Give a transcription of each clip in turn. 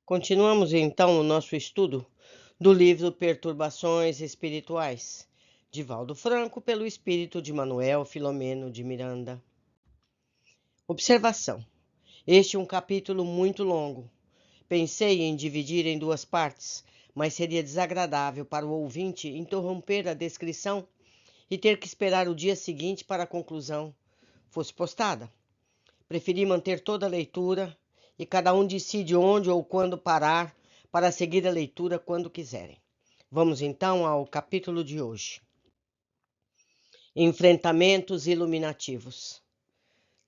Continuamos então o nosso estudo do livro Perturbações Espirituais, de Valdo Franco, pelo espírito de Manuel Filomeno de Miranda. Observação: este é um capítulo muito longo. Pensei em dividir em duas partes, mas seria desagradável para o ouvinte interromper a descrição e ter que esperar o dia seguinte para a conclusão fosse postada. Preferi manter toda a leitura e cada um decide onde ou quando parar para seguir a leitura quando quiserem. Vamos então ao capítulo de hoje. Enfrentamentos iluminativos.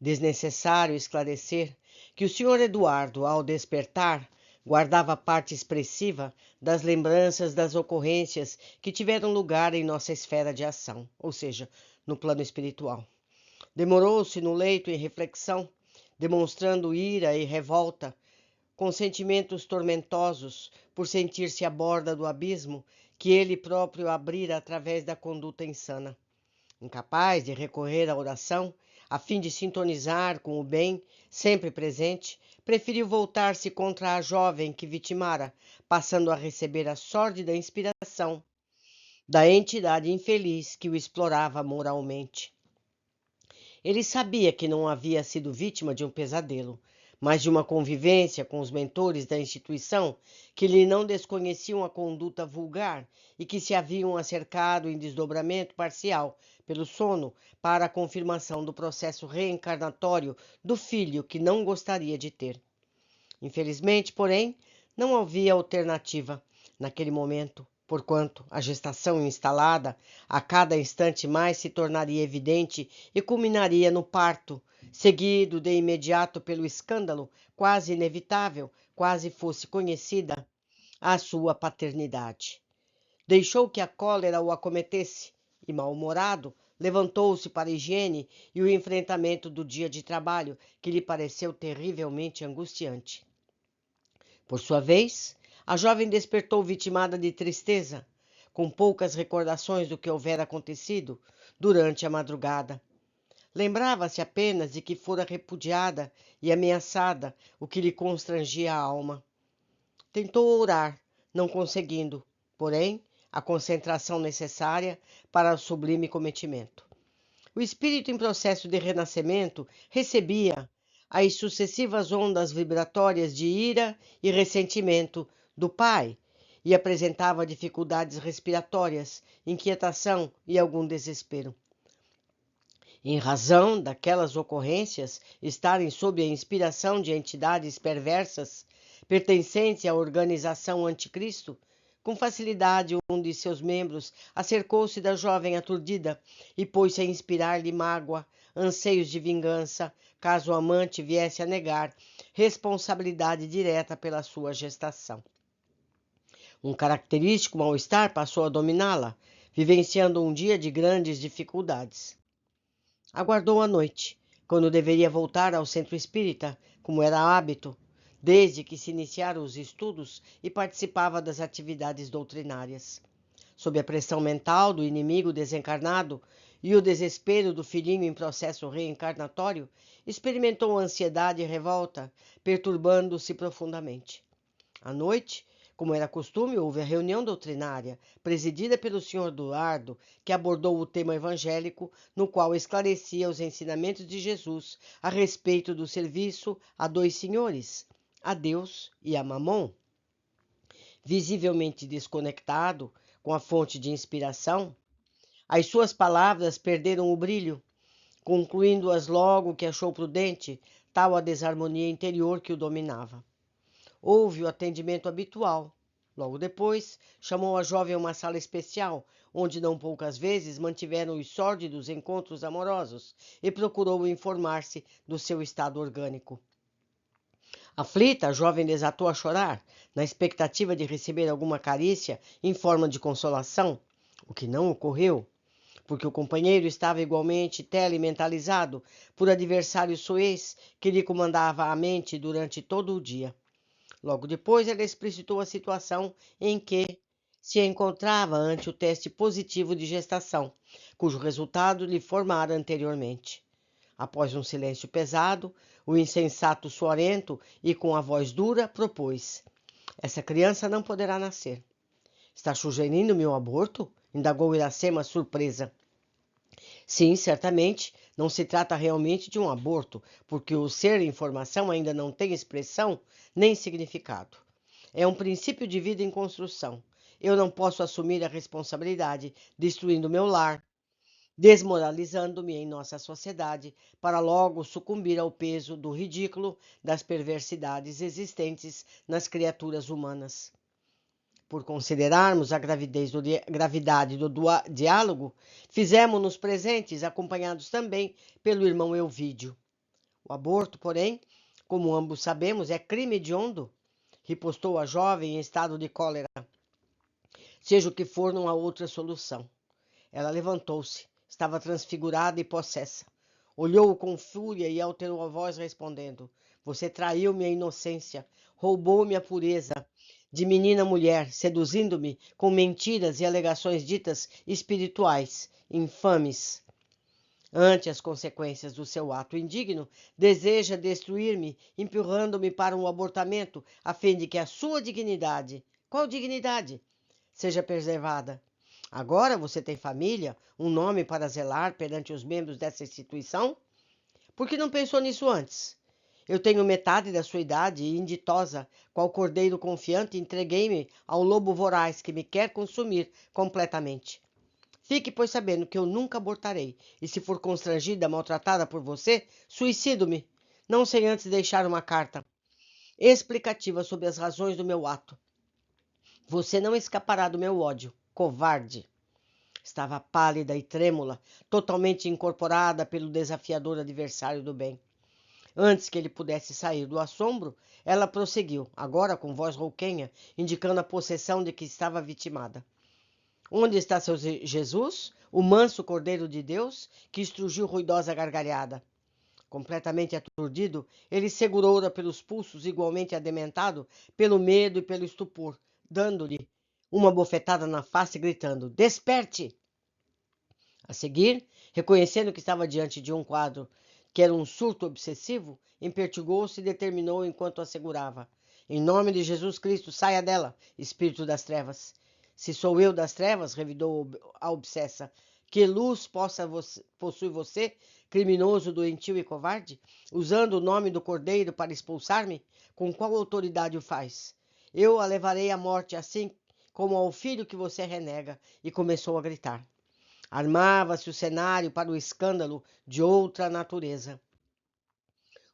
Desnecessário esclarecer que o Sr. Eduardo, ao despertar, guardava parte expressiva das lembranças das ocorrências que tiveram lugar em nossa esfera de ação, ou seja, no plano espiritual. Demorou-se no leito em reflexão, demonstrando ira e revolta, com sentimentos tormentosos por sentir-se à borda do abismo que ele próprio abrira através da conduta insana. Incapaz de recorrer à oração, a fim de sintonizar com o bem sempre presente, preferiu voltar-se contra a jovem que vitimara, passando a receber a sórdida inspiração da entidade infeliz que o explorava moralmente. Ele sabia que não havia sido vítima de um pesadelo, mas de uma convivência com os mentores da instituição que lhe não desconheciam a conduta vulgar e que se haviam acercado em desdobramento parcial pelo sono para a confirmação do processo reencarnatório do filho que não gostaria de ter. Infelizmente, porém, não havia alternativa naquele momento, porquanto a gestação instalada a cada instante mais se tornaria evidente e culminaria no parto, seguido de imediato pelo escândalo quase inevitável, quase fosse conhecida a sua paternidade. Deixou que a cólera o acometesse e, mal-humorado, levantou-se para a higiene e o enfrentamento do dia de trabalho, que lhe pareceu terrivelmente angustiante. Por sua vez, a jovem despertou vitimada de tristeza, com poucas recordações do que houvera acontecido durante a madrugada. Lembrava-se apenas de que fora repudiada e ameaçada, o que lhe constrangia a alma. Tentou orar, não conseguindo, porém, a concentração necessária para o sublime cometimento. O espírito em processo de renascimento recebia as sucessivas ondas vibratórias de ira e ressentimento do pai e apresentava dificuldades respiratórias, inquietação e algum desespero. Em razão daquelas ocorrências estarem sob a inspiração de entidades perversas, pertencentes à organização anticristo, com facilidade um de seus membros acercou-se da jovem aturdida e pôs-se a inspirar-lhe mágoa, anseios de vingança, caso o amante viesse a negar responsabilidade direta pela sua gestação. Um característico mal-estar passou a dominá-la, vivenciando um dia de grandes dificuldades. Aguardou a noite, quando deveria voltar ao centro espírita, como era hábito, desde que se iniciaram os estudos e participava das atividades doutrinárias. Sob a pressão mental do inimigo desencarnado e o desespero do filhinho em processo reencarnatório, experimentou ansiedade e revolta, perturbando-se profundamente. À noite, como era costume, houve a reunião doutrinária, presidida pelo Sr. Eduardo, que abordou o tema evangélico, no qual esclarecia os ensinamentos de Jesus a respeito do serviço a dois senhores, a Deus e a Mamon. Visivelmente desconectado com a fonte de inspiração, as suas palavras perderam o brilho, concluindo-as logo que achou prudente, tal a desarmonia interior que o dominava. Houve o atendimento habitual. Logo depois, chamou a jovem a uma sala especial, onde não poucas vezes mantiveram os sórdidos encontros amorosos, e procurou informar-se do seu estado orgânico. Aflita, a jovem desatou a chorar, na expectativa de receber alguma carícia em forma de consolação, o que não ocorreu, porque o companheiro estava igualmente telementalizado por adversário soez que lhe comandava a mente durante todo o dia. Logo depois, ela explicitou a situação em que se encontrava ante o teste positivo de gestação, cujo resultado lhe formara anteriormente. Após um silêncio pesado, o insensato suarento e com a voz dura propôs: Essa criança não poderá nascer. Está sugerindo-me um aborto? Indagou Iracema, surpresa. Sim, certamente. Não se trata realmente de um aborto, porque o ser informação ainda não tem expressão nem significado. É um princípio de vida em construção. Eu não posso assumir a responsabilidade destruindo meu lar, desmoralizando-me em nossa sociedade, para logo sucumbir ao peso do ridículo das perversidades existentes nas criaturas humanas. Por considerarmos a gravidade do diálogo, fizemos-nos presentes, acompanhados também pelo irmão Elvídio. O aborto, porém, como ambos sabemos, é crime hediondo, ripostou a jovem em estado de cólera. Seja o que for, não há outra solução. Ela levantou-se, estava transfigurada e possessa. Olhou-o com fúria e alterou a voz, respondendo: Você traiu minha inocência, roubou-me a pureza de menina mulher, seduzindo-me com mentiras e alegações ditas espirituais, infames. Ante as consequências do seu ato indigno, deseja destruir-me, empurrando-me para um abortamento, a fim de que a sua dignidade, qual dignidade, seja preservada. Agora você tem família, um nome para zelar perante os membros dessa instituição? Por que não pensou nisso antes? Eu tenho metade da sua idade e, inditosa, qual cordeiro confiante, entreguei-me ao lobo voraz que me quer consumir completamente. Fique, pois, sabendo que eu nunca abortarei, e se for constrangida, maltratada por você, suicido-me, não sem antes deixar uma carta explicativa sobre as razões do meu ato. Você não escapará do meu ódio, covarde. Estava pálida e trêmula, totalmente incorporada pelo desafiador adversário do bem. Antes que ele pudesse sair do assombro, ela prosseguiu, agora com voz rouquenha, indicando a possessão de que estava vitimada. Onde está seu Jesus, o manso Cordeiro de Deus, que estrugiu ruidosa gargalhada? Completamente aturdido, ele segurou-a pelos pulsos, igualmente adementado pelo medo e pelo estupor, dando-lhe uma bofetada na face, gritando: Desperte! A seguir, reconhecendo que estava diante de um quadro que era um surto obsessivo, impertigou-se e determinou enquanto a segurava: Em nome de Jesus Cristo, saia dela, espírito das trevas. Se sou eu das trevas, revidou a obsessa, que luz possui você, criminoso, doentio e covarde, usando o nome do Cordeiro para expulsar-me? Com qual autoridade o faz? Eu a levarei à morte assim como ao filho que você renega. E começou a gritar. Armava-se o cenário para o escândalo de outra natureza.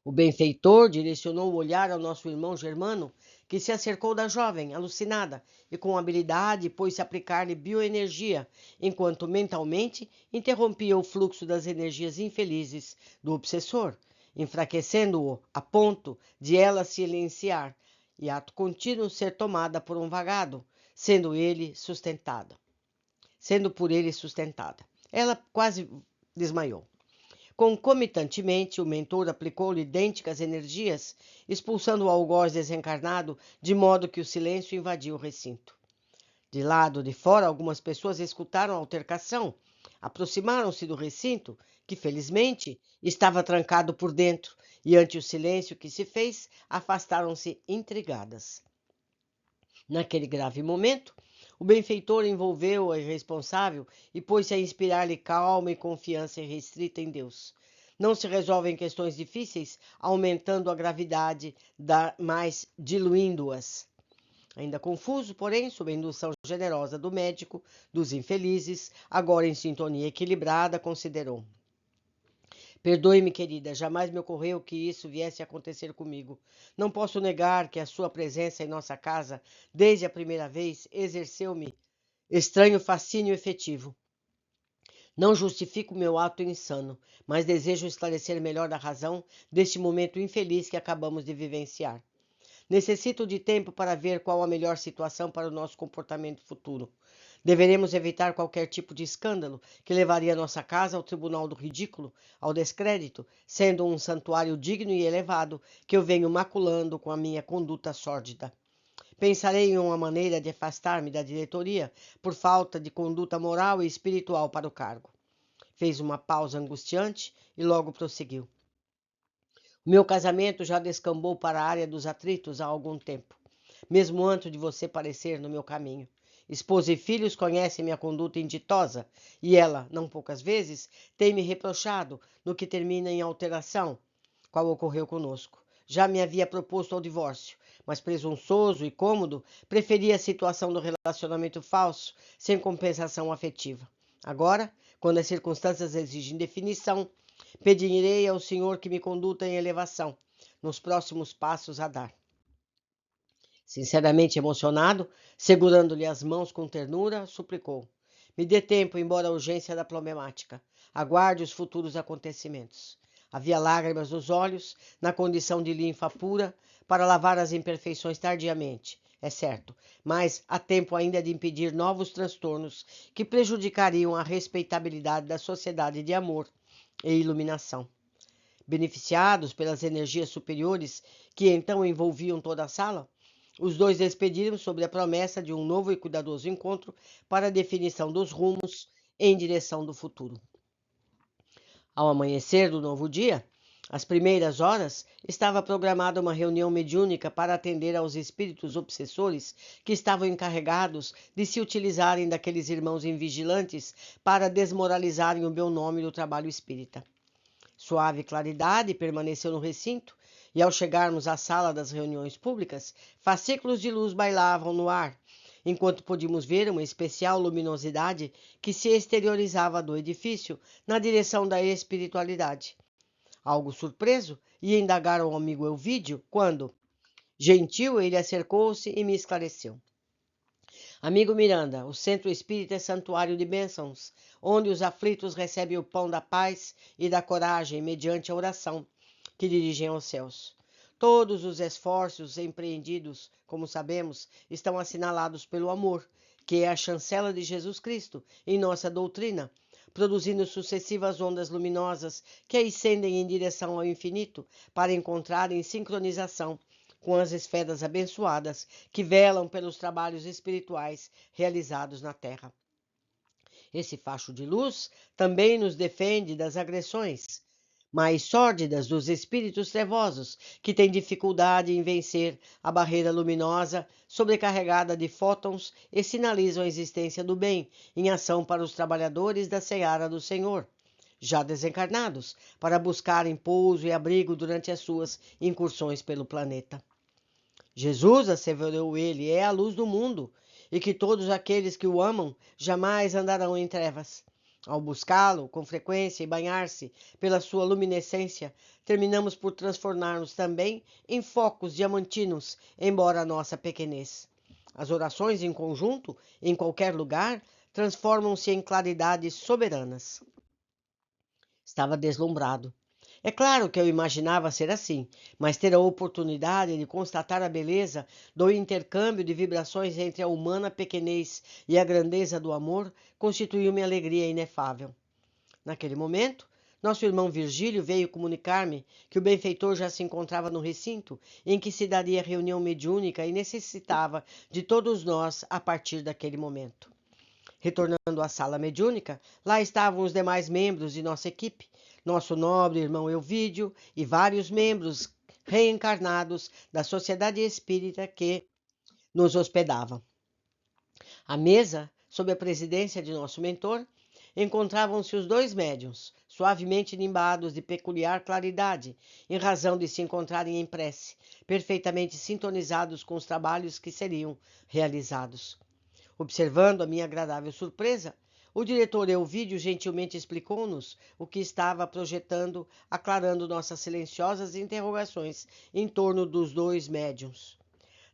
O benfeitor direcionou o olhar ao nosso irmão Germano, que se acercou da jovem, alucinada, e com habilidade pôs-se a aplicar-lhe bioenergia, enquanto mentalmente interrompia o fluxo das energias infelizes do obsessor, enfraquecendo-o a ponto de ela silenciar e ato contínuo ser tomada por um vagado, sendo por ele sustentada. Ela quase desmaiou. Concomitantemente, o mentor aplicou-lhe idênticas energias, expulsando o algoz desencarnado, de modo que o silêncio invadiu o recinto. De lado de fora, algumas pessoas escutaram a altercação, aproximaram-se do recinto, que felizmente estava trancado por dentro, e ante o silêncio que se fez, afastaram-se intrigadas. Naquele grave momento, o benfeitor envolveu a irresponsável e pôs-se a inspirar-lhe calma e confiança irrestrita em Deus. Não se resolvem questões difíceis aumentando a gravidade, mas diluindo-as. Ainda confuso, porém, sob a indução generosa do médico, dos infelizes, agora em sintonia equilibrada, considerou: Perdoe-me, querida, jamais me ocorreu que isso viesse a acontecer comigo. Não posso negar que a sua presença em nossa casa, desde a primeira vez, exerceu-me estranho fascínio efetivo. Não justifico meu ato insano, mas desejo esclarecer melhor a razão deste momento infeliz que acabamos de vivenciar. Necessito de tempo para ver qual a melhor situação para o nosso comportamento futuro. Deveremos evitar qualquer tipo de escândalo que levaria nossa casa ao tribunal do ridículo, ao descrédito, sendo um santuário digno e elevado que eu venho maculando com a minha conduta sórdida. Pensarei em uma maneira de afastar-me da diretoria por falta de conduta moral e espiritual para o cargo. Fez uma pausa angustiante e logo prosseguiu. O meu casamento já descambou para a área dos atritos há algum tempo. mesmo antes de você aparecer no meu caminho. Esposa e filhos conhecem minha conduta inditosa, e ela, não poucas vezes, tem me reprochado no que termina em alteração, qual ocorreu conosco. Já me havia proposto ao divórcio, mas presunçoso e cômodo, preferia a situação do relacionamento falso, sem compensação afetiva. Agora, quando as circunstâncias exigem definição, pedirei ao Senhor que me conduza em elevação, nos próximos passos a dar. Sinceramente emocionado, segurando-lhe as mãos com ternura, suplicou: me dê tempo, embora a urgência da problemática. Aguarde os futuros acontecimentos. Havia lágrimas nos olhos, na condição de linfa pura, para lavar as imperfeições tardiamente, é certo, mas há tempo ainda de impedir novos transtornos que prejudicariam a respeitabilidade da sociedade de amor e iluminação. Beneficiados pelas energias superiores que então envolviam toda a sala, os dois despediram sob a promessa de um novo e cuidadoso encontro para a definição dos rumos em direção do futuro. Ao amanhecer do novo dia, às primeiras horas, estava programada uma reunião mediúnica para atender aos espíritos obsessores que estavam encarregados de se utilizarem daqueles irmãos invigilantes para desmoralizarem o meu nome do trabalho espírita. Suave claridade permaneceu no recinto, e ao chegarmos à sala das reuniões públicas, fascículos de luz bailavam no ar, enquanto podíamos ver uma especial luminosidade que se exteriorizava do edifício na direção da espiritualidade. Algo surpreso, ia indagar ao amigo Elvídio quando, gentil, ele acercou-se e me esclareceu. Amigo Miranda, o Centro Espírita é santuário de bênçãos, onde os aflitos recebem o pão da paz e da coragem mediante a oração que dirigem aos céus. Todos os esforços empreendidos, como sabemos, estão assinalados pelo amor, que é a chancela de Jesus Cristo em nossa doutrina, produzindo sucessivas ondas luminosas que ascendem em direção ao infinito para encontrar em sincronização com as esferas abençoadas que velam pelos trabalhos espirituais realizados na Terra. Esse facho de luz também nos defende das agressões mais sórdidas dos espíritos trevosos, que têm dificuldade em vencer a barreira luminosa sobrecarregada de fótons e sinalizam a existência do bem em ação para os trabalhadores da seara do Senhor, já desencarnados, para buscarem pouso e abrigo durante as suas incursões pelo planeta. Jesus, asseverou ele, é a luz do mundo, e que todos aqueles que o amam jamais andarão em trevas. Ao buscá-lo com frequência e banhar-se pela sua luminescência, terminamos por transformar-nos também em focos diamantinos, embora a nossa pequenez. As orações em conjunto, em qualquer lugar, transformam-se em claridades soberanas. Estava deslumbrado. É claro que eu imaginava ser assim, mas ter a oportunidade de constatar a beleza do intercâmbio de vibrações entre a humana pequenez e a grandeza do amor constituiu-me alegria inefável. Naquele momento, nosso irmão Virgílio veio comunicar-me que o benfeitor já se encontrava no recinto em que se daria a reunião mediúnica e necessitava de todos nós a partir daquele momento. Retornando à sala mediúnica, lá estavam os demais membros de nossa equipe, nosso nobre irmão Elvídio e vários membros reencarnados da Sociedade Espírita que nos hospedavam. À mesa, sob a presidência de nosso mentor, encontravam-se os dois médiuns, suavemente nimbados de peculiar claridade, em razão de se encontrarem em prece, perfeitamente sintonizados com os trabalhos que seriam realizados. Observando a minha agradável surpresa, o diretor Elvídio gentilmente explicou-nos o que estava projetando, aclarando nossas silenciosas interrogações em torno dos dois médiuns.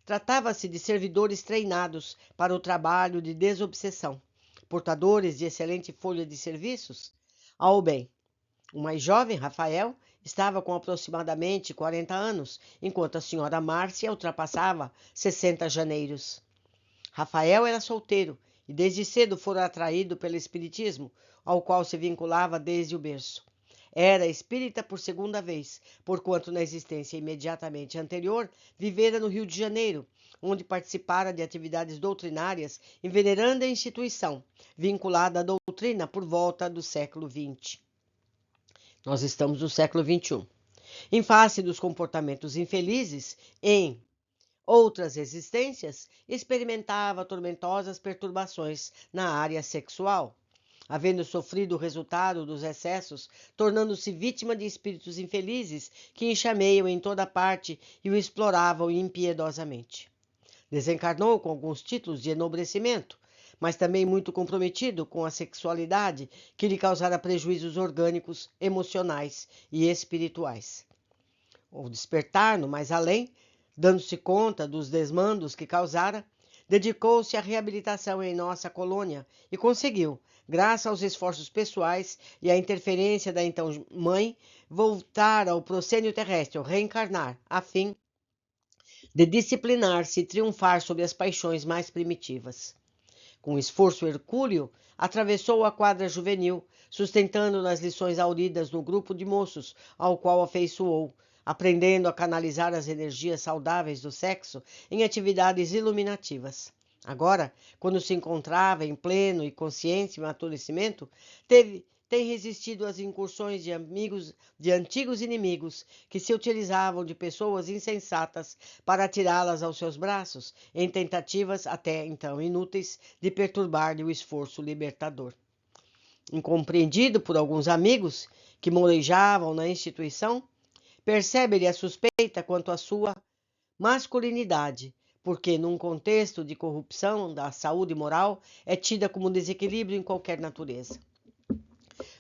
Tratava-se de servidores treinados para o trabalho de desobsessão, portadores de excelente folha de serviços. Ao bem, o mais jovem, Rafael, estava com aproximadamente 40 anos, enquanto a senhora Márcia ultrapassava 60 janeiros. Rafael era solteiro e desde cedo fora atraído pelo espiritismo, ao qual se vinculava desde o berço. Era espírita por segunda vez, porquanto na existência imediatamente anterior vivera no Rio de Janeiro, onde participara de atividades doutrinárias em veneranda instituição, vinculada à doutrina por volta do século XX. Nós estamos no século XXI. Em face dos comportamentos infelizes em outras existências, experimentava tormentosas perturbações na área sexual, havendo sofrido o resultado dos excessos, tornando-se vítima de espíritos infelizes que enxameiam em toda parte e o exploravam impiedosamente. Desencarnou com alguns títulos de enobrecimento, mas também muito comprometido com a sexualidade que lhe causara prejuízos orgânicos, emocionais e espirituais. Ao despertar no mais além, dando-se conta dos desmandos que causara, dedicou-se à reabilitação em nossa colônia e conseguiu, graças aos esforços pessoais e à interferência da então mãe, voltar ao proscênio terrestre, ou reencarnar, a fim de disciplinar-se e triunfar sobre as paixões mais primitivas. Com esforço hercúleo, atravessou a quadra juvenil, sustentando nas lições audidas no grupo de moços ao qual afeiçoou, aprendendo a canalizar as energias saudáveis do sexo em atividades iluminativas. Agora, quando se encontrava em pleno e consciente amadurecimento, tem resistido às incursões de antigos inimigos que se utilizavam de pessoas insensatas para tirá-las aos seus braços, em tentativas até então inúteis de perturbar-lhe o esforço libertador. Incompreendido por alguns amigos que molejavam na instituição, percebe-lhe a suspeita quanto à sua masculinidade, porque, num contexto de corrupção da saúde moral, é tida como desequilíbrio em qualquer natureza.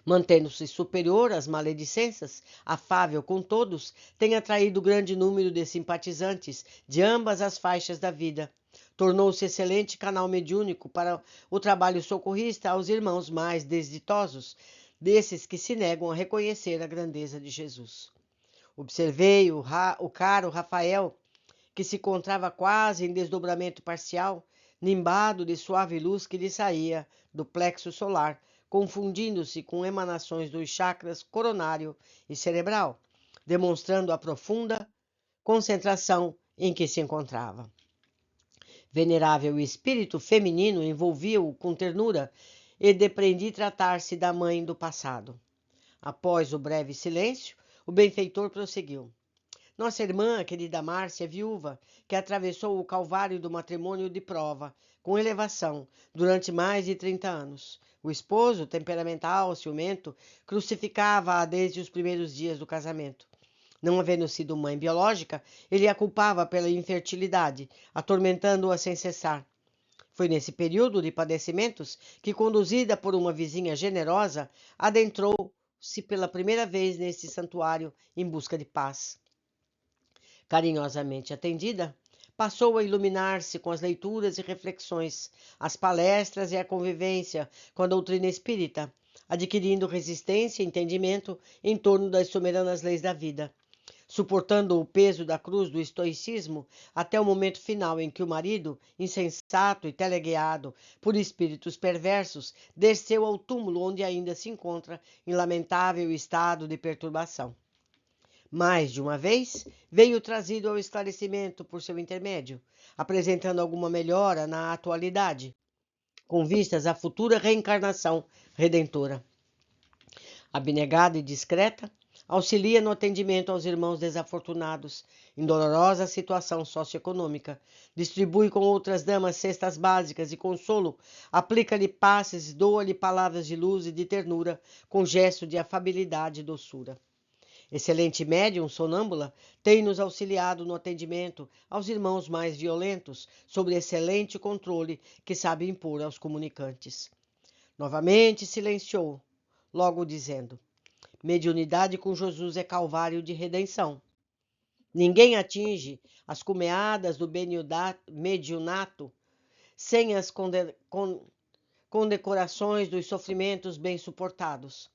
Mantendo-se superior às maledicências, afável com todos, tem atraído grande número de simpatizantes de ambas as faixas da vida. Tornou-se excelente canal mediúnico para o trabalho socorrista aos irmãos mais desditosos, desses que se negam a reconhecer a grandeza de Jesus. Observei o caro Rafael, que se encontrava quase em desdobramento parcial, nimbado de suave luz que lhe saía do plexo solar, confundindo-se com emanações dos chakras coronário e cerebral, demonstrando a profunda concentração em que se encontrava. Venerável espírito feminino envolvia-o com ternura e depreendi tratar-se da mãe do passado. Após o breve silêncio, o benfeitor prosseguiu. Nossa irmã, querida Márcia, viúva, que atravessou o calvário do matrimônio de prova, com elevação, durante mais de 30 anos. O esposo, temperamental, ciumento, crucificava-a desde os primeiros dias do casamento. Não havendo sido mãe biológica, ele a culpava pela infertilidade, atormentando-a sem cessar. Foi nesse período de padecimentos que, conduzida por uma vizinha generosa, adentrou-se pela primeira vez neste santuário em busca de paz. Carinhosamente atendida, passou a iluminar-se com as leituras e reflexões, as palestras e a convivência com a doutrina espírita, adquirindo resistência e entendimento em torno das soberanas leis da vida. Suportando o peso da cruz do estoicismo até o momento final em que o marido, insensato e teleguiado por espíritos perversos, desceu ao túmulo onde ainda se encontra em lamentável estado de perturbação. Mais de uma vez, veio trazido ao esclarecimento por seu intermédio, apresentando alguma melhora na atualidade, com vistas à futura reencarnação redentora. Abnegada e discreta, auxilia no atendimento aos irmãos desafortunados, em dolorosa situação socioeconômica, distribui com outras damas cestas básicas de consolo, aplica-lhe passes, doa-lhe palavras de luz e de ternura, com gesto de afabilidade e doçura. Excelente médium sonâmbula, tem nos auxiliado no atendimento aos irmãos mais violentos, sob excelente controle que sabe impor aos comunicantes. Novamente silenciou, logo dizendo: mediunidade com Jesus é calvário de redenção. Ninguém atinge as cumeadas do mediunato sem as condecorações dos sofrimentos bem suportados.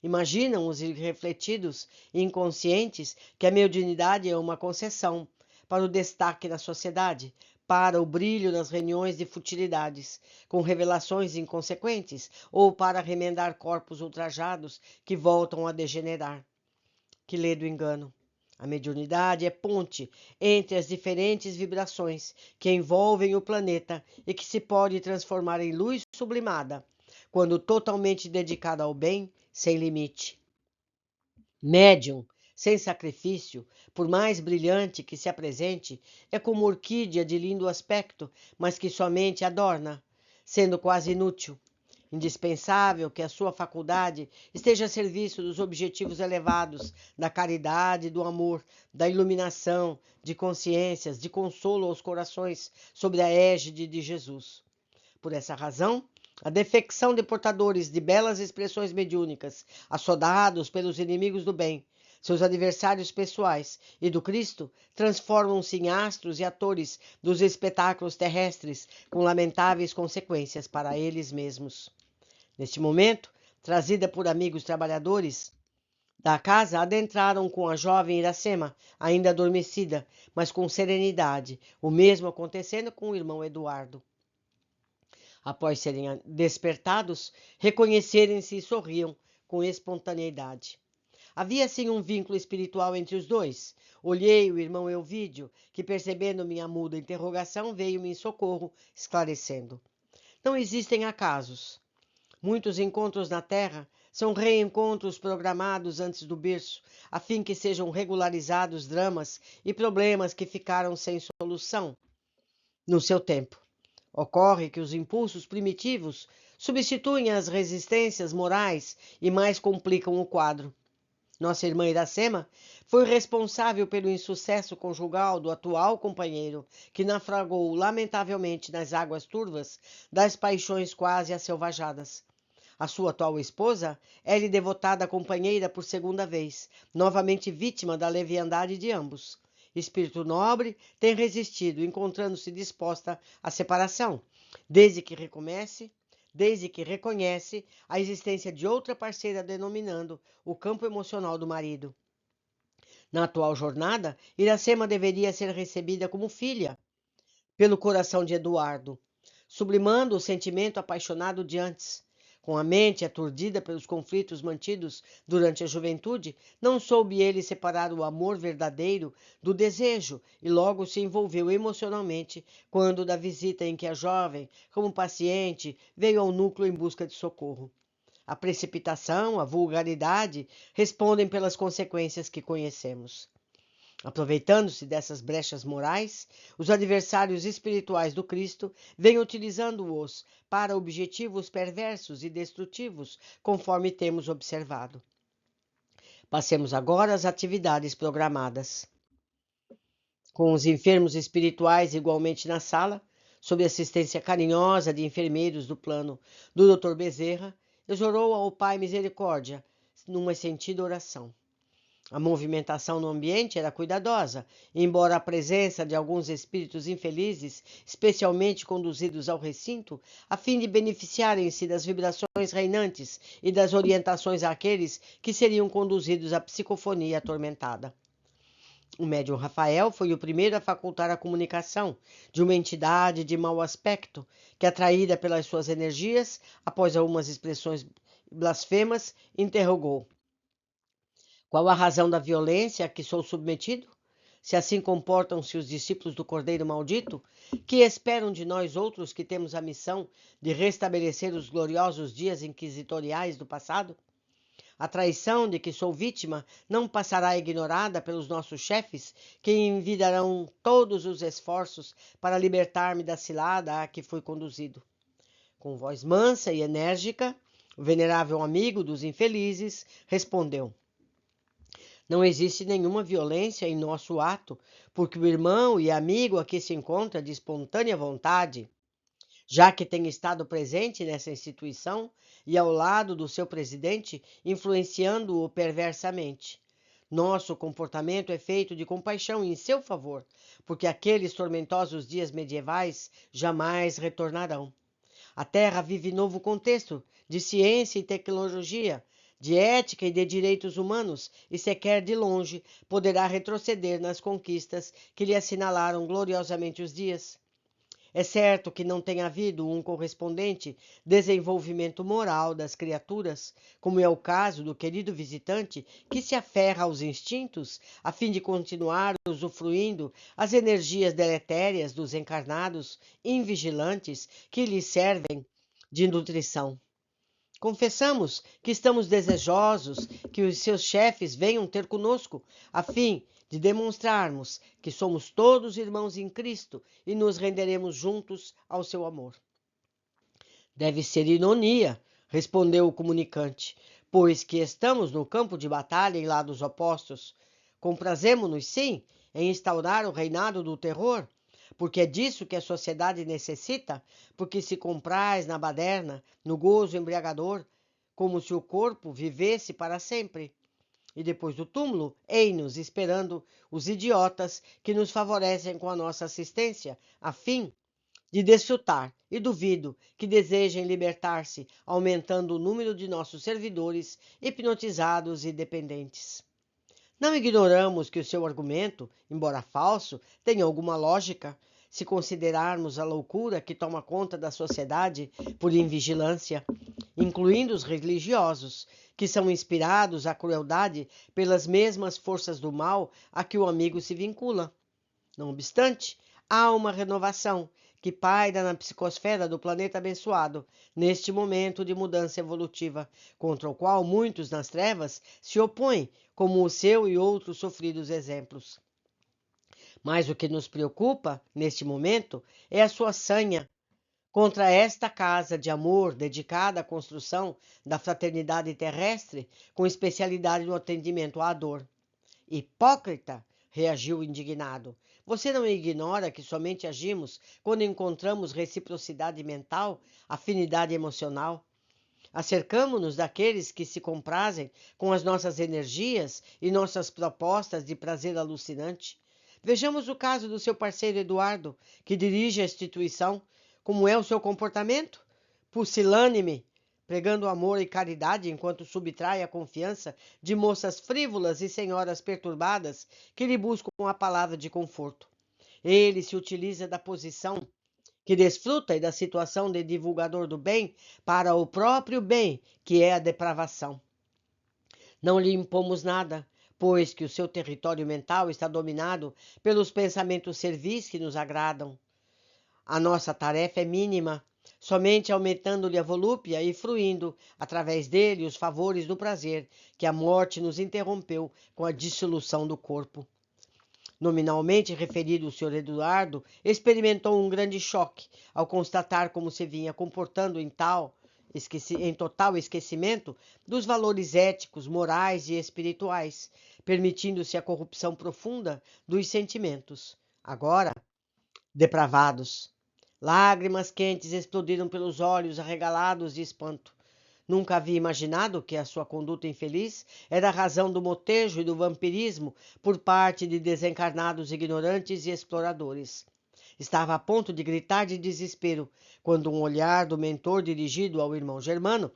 Imaginam os irrefletidos e inconscientes que a mediunidade é uma concessão para o destaque na sociedade, para o brilho nas reuniões de futilidades, com revelações inconsequentes, ou para remendar corpos ultrajados que voltam a degenerar. Que ledo engano! A mediunidade é ponte entre as diferentes vibrações que envolvem o planeta e que se pode transformar em luz sublimada, quando totalmente dedicada ao bem, sem limite. Médium sem sacrifício, por mais brilhante que se apresente, é como orquídea de lindo aspecto, mas que somente adorna, sendo quase inútil. Indispensável que a sua faculdade esteja a serviço dos objetivos elevados, da caridade, do amor, da iluminação, de consciências, de consolo aos corações, sob a égide de Jesus. Por essa razão, a defecção de portadores de belas expressões mediúnicas, assodados pelos inimigos do bem, seus adversários pessoais e do Cristo, transformam-se em astros e atores dos espetáculos terrestres, com lamentáveis consequências para eles mesmos. Neste momento, trazida por amigos trabalhadores da casa, adentraram com a jovem Iracema, ainda adormecida, mas com serenidade, o mesmo acontecendo com o irmão Eduardo. Após serem despertados, reconhecerem-se e sorriam com espontaneidade. Havia, sim, um vínculo espiritual entre os dois. Olhei o irmão Elvídio, que, percebendo minha muda interrogação, veio-me em socorro, esclarecendo. Não existem acasos. Muitos encontros na Terra são reencontros programados antes do berço, a fim que sejam regularizados dramas e problemas que ficaram sem solução no seu tempo. Ocorre que os impulsos primitivos substituem as resistências morais e mais complicam o quadro. Nossa irmã Iracema foi responsável pelo insucesso conjugal do atual companheiro, que naufragou lamentavelmente nas águas turvas das paixões quase asselvajadas. A sua atual esposa é-lhe devotada companheira por segunda vez, novamente vítima da leviandade de ambos. Espírito nobre tem resistido, encontrando-se disposta à separação, desde que reconhece a existência de outra parceira denominando o campo emocional do marido. Na atual jornada, Iracema deveria ser recebida como filha pelo coração de Eduardo, sublimando o sentimento apaixonado de antes. Com a mente aturdida pelos conflitos mantidos durante a juventude, não soube ele separar o amor verdadeiro do desejo e logo se envolveu emocionalmente quando da visita em que a jovem, como paciente, veio ao núcleo em busca de socorro. A precipitação, a vulgaridade respondem pelas consequências que conhecemos. Aproveitando-se dessas brechas morais, os adversários espirituais do Cristo vêm utilizando-os para objetivos perversos e destrutivos, conforme temos observado. Passemos agora às atividades programadas. Com os enfermos espirituais igualmente na sala, sob assistência carinhosa de enfermeiros do plano do Dr. Bezerra, exorou ao Pai Misericórdia numa sentida oração. A movimentação no ambiente era cuidadosa, embora a presença de alguns espíritos infelizes, especialmente conduzidos ao recinto, a fim de beneficiarem-se das vibrações reinantes e das orientações àqueles que seriam conduzidos à psicofonia atormentada. O médium Rafael foi o primeiro a facultar a comunicação de uma entidade de mau aspecto, que, atraída pelas suas energias, após algumas expressões blasfemas, interrogou: qual a razão da violência a que sou submetido? Se assim comportam-se os discípulos do Cordeiro Maldito, que esperam de nós outros que temos a missão de restabelecer os gloriosos dias inquisitoriais do passado? A traição de que sou vítima não passará ignorada pelos nossos chefes, que envidarão todos os esforços para libertar-me da cilada a que fui conduzido. Com voz mansa e enérgica, o venerável amigo dos infelizes respondeu: não existe nenhuma violência em nosso ato, porque o irmão e amigo aqui se encontra de espontânea vontade, já que tem estado presente nessa instituição e ao lado do seu presidente, influenciando-o perversamente. Nosso comportamento é feito de compaixão em seu favor, porque aqueles tormentosos dias medievais jamais retornarão. A Terra vive novo contexto de ciência e tecnologia, de ética e de direitos humanos, e sequer de longe poderá retroceder nas conquistas que lhe assinalaram gloriosamente os dias. É certo que não tem havido um correspondente desenvolvimento moral das criaturas, como é o caso do querido visitante que se aferra aos instintos a fim de continuar usufruindo as energias deletérias dos encarnados invigilantes que lhe servem de nutrição. Confessamos que estamos desejosos que os seus chefes venham ter conosco, a fim de demonstrarmos que somos todos irmãos em Cristo e nos renderemos juntos ao seu amor. Deve ser ironia, respondeu o comunicante, pois que estamos no campo de batalha em lados opostos. Comprazemo-nos, sim, em instaurar o reinado do terror, porque é disso que a sociedade necessita, porque se compraz na baderna, no gozo embriagador, como se o corpo vivesse para sempre. E depois do túmulo, ei-nos esperando os idiotas que nos favorecem com a nossa assistência, a fim de desfrutar, e duvido que desejem libertar-se, aumentando o número de nossos servidores hipnotizados e dependentes. Não ignoramos que o seu argumento, embora falso, tem alguma lógica, se considerarmos a loucura que toma conta da sociedade por invigilância, incluindo os religiosos, que são inspirados à crueldade pelas mesmas forças do mal a que o amigo se vincula. Não obstante, há uma renovação que paira na psicosfera do planeta abençoado, neste momento de mudança evolutiva, contra o qual muitos nas trevas se opõem, como o seu e outros sofridos exemplos. Mas o que nos preocupa, neste momento, é a sua sanha contra esta casa de amor dedicada à construção da fraternidade terrestre, com especialidade no atendimento à dor. Hipócrita! Reagiu indignado. Você não ignora que somente agimos quando encontramos reciprocidade mental, afinidade emocional? Acercamo-nos daqueles que se comprazem com as nossas energias e nossas propostas de prazer alucinante. Vejamos o caso do seu parceiro Eduardo, que dirige a instituição. Como é o seu comportamento? Pusilânime, pregando amor e caridade enquanto subtrai a confiança de moças frívolas e senhoras perturbadas que lhe buscam a palavra de conforto. Ele se utiliza da posição que desfruta e da situação de divulgador do bem para o próprio bem, que é a depravação. Não lhe impomos nada, pois que o seu território mental está dominado pelos pensamentos servis que nos agradam. A nossa tarefa é mínima, somente aumentando-lhe a volúpia e fruindo, através dele, os favores do prazer que a morte nos interrompeu com a dissolução do corpo. Nominalmente referido, o Sr. Eduardo experimentou um grande choque ao constatar como se vinha comportando em total esquecimento dos valores éticos, morais e espirituais, permitindo-se a corrupção profunda dos sentimentos, agora depravados. Lágrimas quentes explodiram pelos olhos arregalados de espanto. Nunca havia imaginado que a sua conduta infeliz era a razão do motejo e do vampirismo por parte de desencarnados ignorantes e exploradores. Estava a ponto de gritar de desespero, quando um olhar do mentor dirigido ao irmão Germano,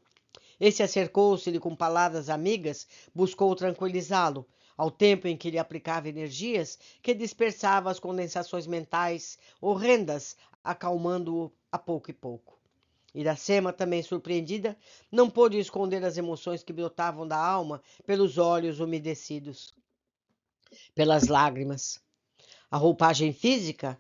esse acercou-se-lhe com palavras amigas, buscou tranquilizá-lo, ao tempo em que lhe aplicava energias que dispersava as condensações mentais horrendas, acalmando-o a pouco e pouco. Iracema, também surpreendida, não pôde esconder as emoções que brotavam da alma pelos olhos umedecidos pelas lágrimas. A roupagem física,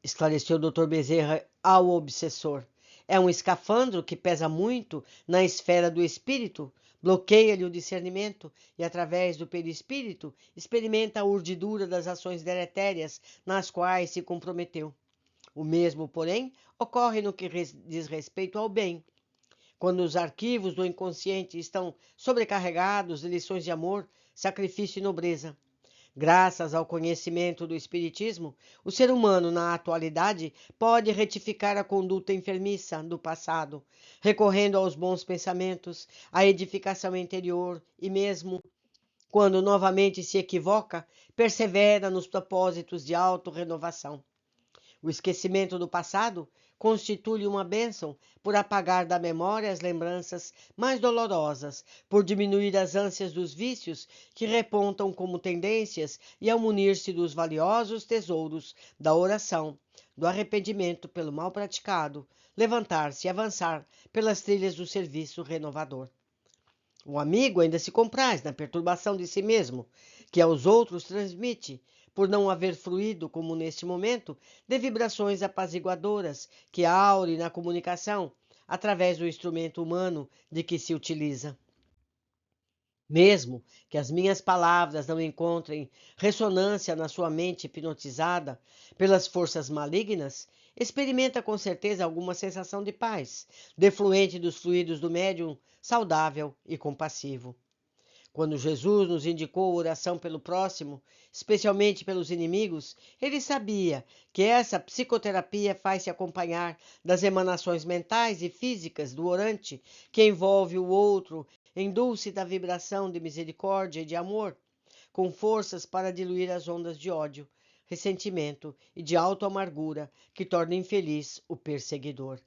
esclareceu o Dr. Bezerra ao obsessor, é um escafandro que pesa muito na esfera do espírito, bloqueia-lhe o discernimento e, através do perispírito, experimenta a urdidura das ações deletérias nas quais se comprometeu. O mesmo, porém, ocorre no que diz respeito ao bem. Quando os arquivos do inconsciente estão sobrecarregados de lições de amor, sacrifício e nobreza. Graças ao conhecimento do Espiritismo, o ser humano, na atualidade, pode retificar a conduta enfermiça do passado, recorrendo aos bons pensamentos, à edificação interior e mesmo, quando novamente se equivoca, persevera nos propósitos de autorrenovação. O esquecimento do passado constitui uma bênção por apagar da memória as lembranças mais dolorosas, por diminuir as ânsias dos vícios que repontam como tendências e ao munir-se dos valiosos tesouros da oração, do arrependimento pelo mal praticado, levantar-se e avançar pelas trilhas do serviço renovador. O amigo ainda se compraz na perturbação de si mesmo, que aos outros transmite, por não haver fruído, como neste momento, de vibrações apaziguadoras que aure na comunicação, através do instrumento humano de que se utiliza. Mesmo que as minhas palavras não encontrem ressonância na sua mente hipnotizada pelas forças malignas, experimenta com certeza alguma sensação de paz, defluente dos fluidos do médium saudável e compassivo. Quando Jesus nos indicou a oração pelo próximo, especialmente pelos inimigos, ele sabia que essa psicoterapia faz-se acompanhar das emanações mentais e físicas do orante que envolve o outro em dúlcida vibração de misericórdia e de amor, com forças para diluir as ondas de ódio, ressentimento e de auto-amargura que tornam infeliz o perseguidor.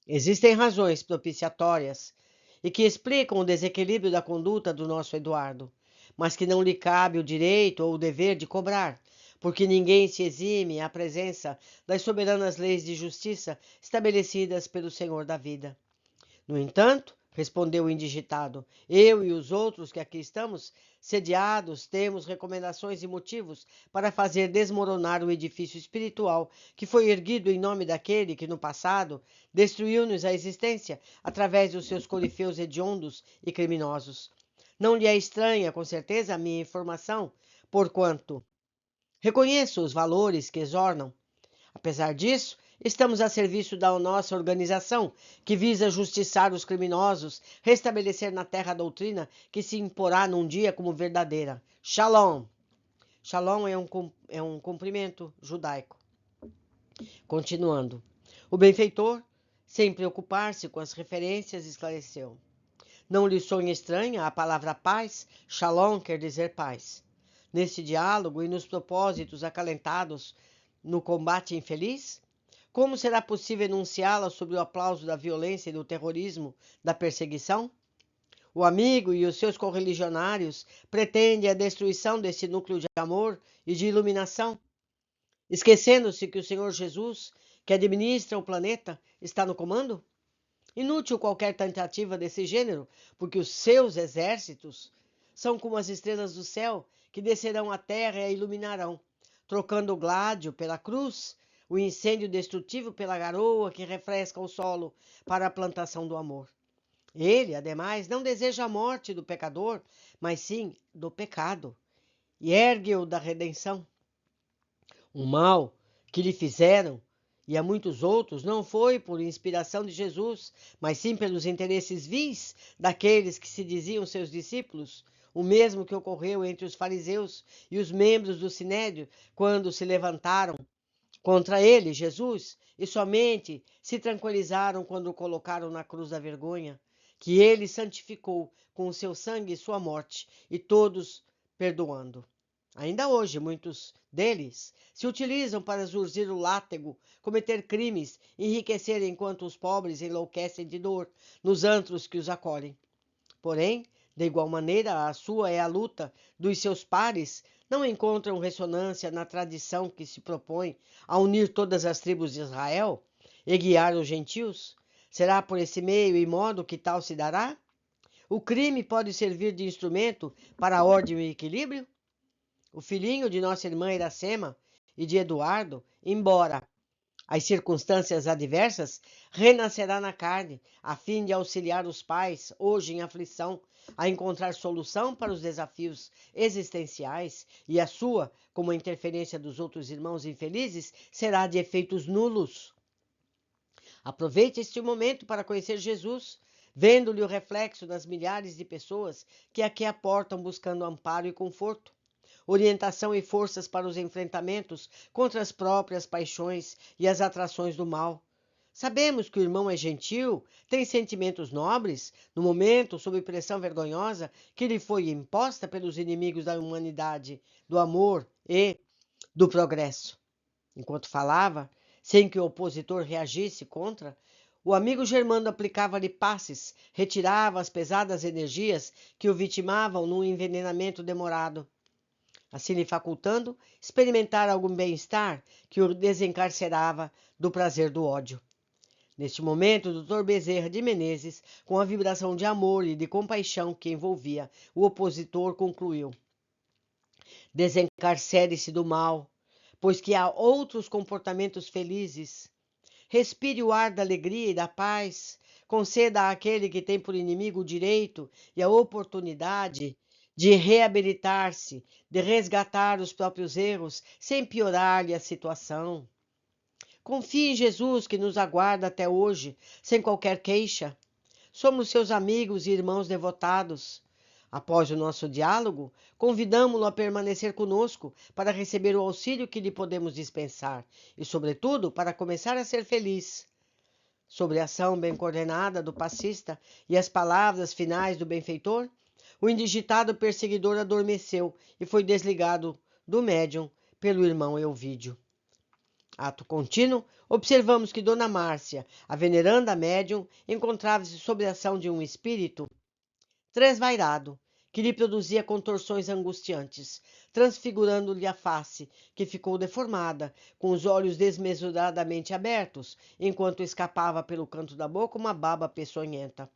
Existem razões propiciatórias e que explicam o desequilíbrio da conduta do nosso Eduardo, mas que não lhe cabe o direito ou o dever de cobrar, porque ninguém se exime à presença das soberanas leis de justiça estabelecidas pelo Senhor da vida. No entanto, respondeu o indigitado, eu e os outros que aqui estamos sediados temos recomendações e motivos para fazer desmoronar o edifício espiritual que foi erguido em nome daquele que no passado destruiu-nos a existência através dos seus corifeus hediondos e criminosos. Não lhe é estranha, com certeza, a minha informação, porquanto reconheço os valores que exornam. Apesar disso, estamos a serviço da nossa organização, que visa justiçar os criminosos, restabelecer na terra a doutrina que se imporá num dia como verdadeira. Shalom! Shalom é um cumprimento judaico. Continuando. O benfeitor, sem preocupar-se com as referências, esclareceu. Não lhe sonha estranha a palavra paz? Shalom quer dizer paz. Neste diálogo e nos propósitos acalentados no combate infeliz? Como será possível enunciá-la sob o aplauso da violência e do terrorismo da perseguição? O amigo e os seus correligionários pretendem a destruição desse núcleo de amor e de iluminação, esquecendo-se que o Senhor Jesus, que administra o planeta, está no comando? Inútil qualquer tentativa desse gênero, porque os seus exércitos são como as estrelas do céu, que descerão à terra e a iluminarão, trocando o gládio pela cruz, o incêndio destrutivo pela garoa que refresca o solo para a plantação do amor. Ele, ademais, não deseja a morte do pecador, mas sim do pecado, e ergue-o da redenção. O mal que lhe fizeram, e a muitos outros, não foi por inspiração de Jesus, mas sim pelos interesses vis daqueles que se diziam seus discípulos, o mesmo que ocorreu entre os fariseus e os membros do Sinédrio, quando se levantaram contra ele, Jesus, e somente se tranquilizaram quando o colocaram na cruz da vergonha, que ele santificou com o seu sangue e sua morte, e todos perdoando. Ainda hoje, muitos deles se utilizam para zurzir o látego, cometer crimes, enriquecer enquanto os pobres enlouquecem de dor nos antros que os acolhem. Porém, de igual maneira, a sua é a luta dos seus pares, não encontram ressonância na tradição que se propõe a unir todas as tribos de Israel e guiar os gentios? Será por esse meio e modo que tal se dará? O crime pode servir de instrumento para a ordem e o equilíbrio? O filhinho de nossa irmã Iracema e de Eduardo, embora as circunstâncias adversas, renascerá na carne, a fim de auxiliar os pais, hoje em aflição, a encontrar solução para os desafios existenciais, e a sua, como a interferência dos outros irmãos infelizes, será de efeitos nulos. Aproveite este momento para conhecer Jesus, vendo-lhe o reflexo das milhares de pessoas que aqui aportam buscando amparo e conforto, orientação e forças para os enfrentamentos contra as próprias paixões e as atrações do mal. Sabemos que o irmão é gentil, tem sentimentos nobres, no momento, sob pressão vergonhosa que lhe foi imposta pelos inimigos da humanidade, do amor e do progresso. Enquanto falava, sem que o opositor reagisse contra, o amigo Germando aplicava-lhe passes, retirava as pesadas energias que o vitimavam num envenenamento demorado, assim lhe facultando experimentar algum bem-estar que o desencarcerava do prazer do ódio. Neste momento, o Dr. Bezerra de Menezes, com a vibração de amor e de compaixão que envolvia o opositor, concluiu: desencarcere-se do mal, pois que há outros comportamentos felizes. respire o ar da alegria e da paz, conceda àquele que tem por inimigo o direito e a oportunidade de reabilitar-se, de resgatar os próprios erros, sem piorar-lhe a situação. Confie em Jesus, que nos aguarda até hoje, sem qualquer queixa. Somos seus amigos e irmãos devotados. Após o nosso diálogo, convidamo-lo a permanecer conosco para receber o auxílio que lhe podemos dispensar e, sobretudo, para começar a ser feliz. Sobre a ação bem coordenada do passista e as palavras finais do benfeitor, o indigitado perseguidor adormeceu e foi desligado do médium pelo irmão Elvídio. Ato contínuo, observamos que Dona Márcia, a veneranda médium, encontrava-se sob a ação de um espírito transvairado, que lhe produzia contorções angustiantes, transfigurando-lhe a face, que ficou deformada, com os olhos desmesuradamente abertos, enquanto escapava pelo canto da boca uma baba peçonhenta.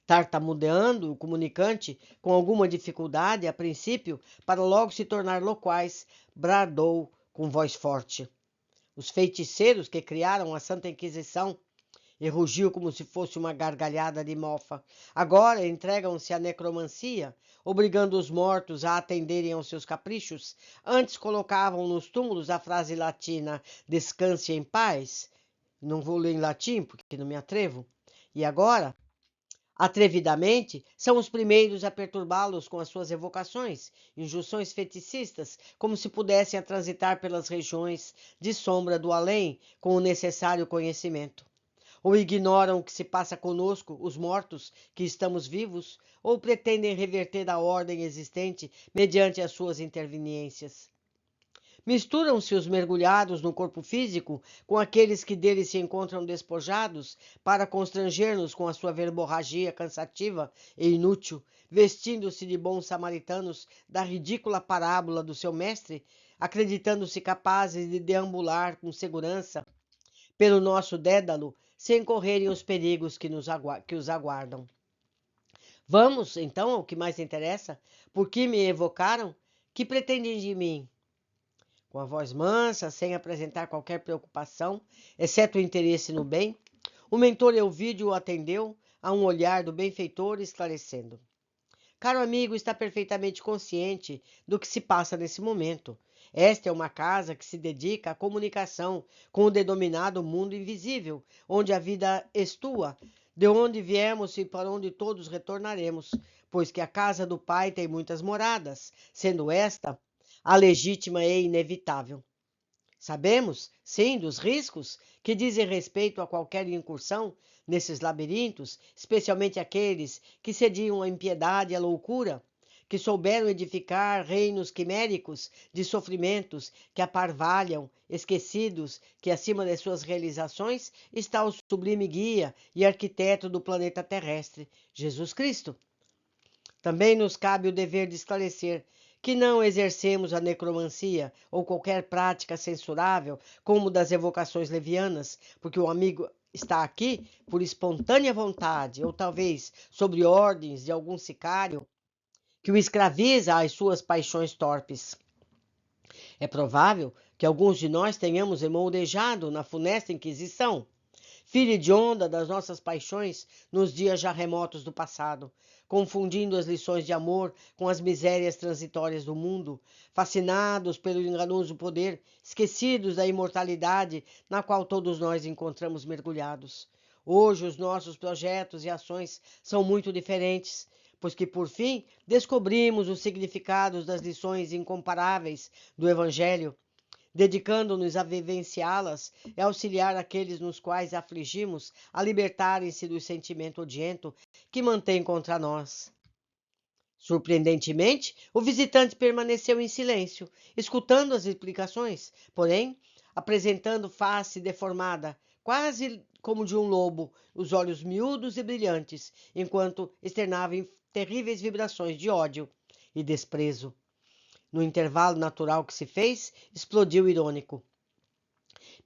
Tartamudeando o comunicante, com alguma dificuldade, a princípio, para logo se tornar loquaz, bradou com voz forte. Os feiticeiros que criaram a Santa Inquisição, e rugiu como se fosse uma gargalhada de mofa, agora entregam-se à necromancia, obrigando os mortos a atenderem aos seus caprichos. Antes colocavam nos túmulos a frase latina "descanse em paz". Não vou ler em latim, porque não me atrevo. E agora, atrevidamente, são os primeiros a perturbá-los com as suas evocações, injunções feticistas, como se pudessem transitar pelas regiões de sombra do além com o necessário conhecimento. Ou ignoram o que se passa conosco, os mortos, que estamos vivos, ou pretendem reverter a ordem existente mediante as suas interveniências. Misturam-se os mergulhados no corpo físico com aqueles que dele se encontram despojados para constranger-nos com a sua verborragia cansativa e inútil, vestindo-se de bons samaritanos da ridícula parábola do seu mestre, acreditando-se capazes de deambular com segurança pelo nosso dédalo, sem correrem os perigos que os aguardam. Vamos, então, ao que mais interessa. Por que me evocaram? Que pretendem de mim? Com a voz mansa, sem apresentar qualquer preocupação, exceto o interesse no bem, o mentor Elvídio o atendeu a um olhar do benfeitor, esclarecendo. Caro amigo, está perfeitamente consciente do que se passa nesse momento. Esta é uma casa que se dedica à comunicação com o denominado mundo invisível, onde a vida estua, de onde viemos e para onde todos retornaremos, pois que a casa do Pai tem muitas moradas, sendo esta a legítima e inevitável. Sabemos, sim, dos riscos que dizem respeito a qualquer incursão nesses labirintos, especialmente aqueles que cediam à impiedade e à loucura, que souberam edificar reinos quiméricos de sofrimentos que aparvalham, esquecidos que acima de suas realizações está o sublime guia e arquiteto do planeta terrestre, Jesus Cristo. Também nos cabe o dever de esclarecer que não exercemos a necromancia ou qualquer prática censurável, como das evocações levianas, porque o amigo está aqui por espontânea vontade, ou talvez sobre ordens de algum sicário que o escraviza às suas paixões torpes. É provável que alguns de nós tenhamos emoldejado na funesta Inquisição, filha hedionda das nossas paixões nos dias já remotos do passado, confundindo as lições de amor com as misérias transitórias do mundo, fascinados pelo enganoso poder, esquecidos da imortalidade na qual todos nós encontramos mergulhados. Hoje os nossos projetos e ações são muito diferentes, pois que, por fim, descobrimos os significados das lições incomparáveis do Evangelho, dedicando-nos a vivenciá-las e auxiliar aqueles nos quais afligimos a libertarem-se do sentimento odiento que mantém contra nós. Surpreendentemente, o visitante permaneceu em silêncio, escutando as explicações, porém, apresentando face deformada, quase como de um lobo, os olhos miúdos e brilhantes, enquanto externava terríveis vibrações de ódio e desprezo. No intervalo natural que se fez, explodiu irônico.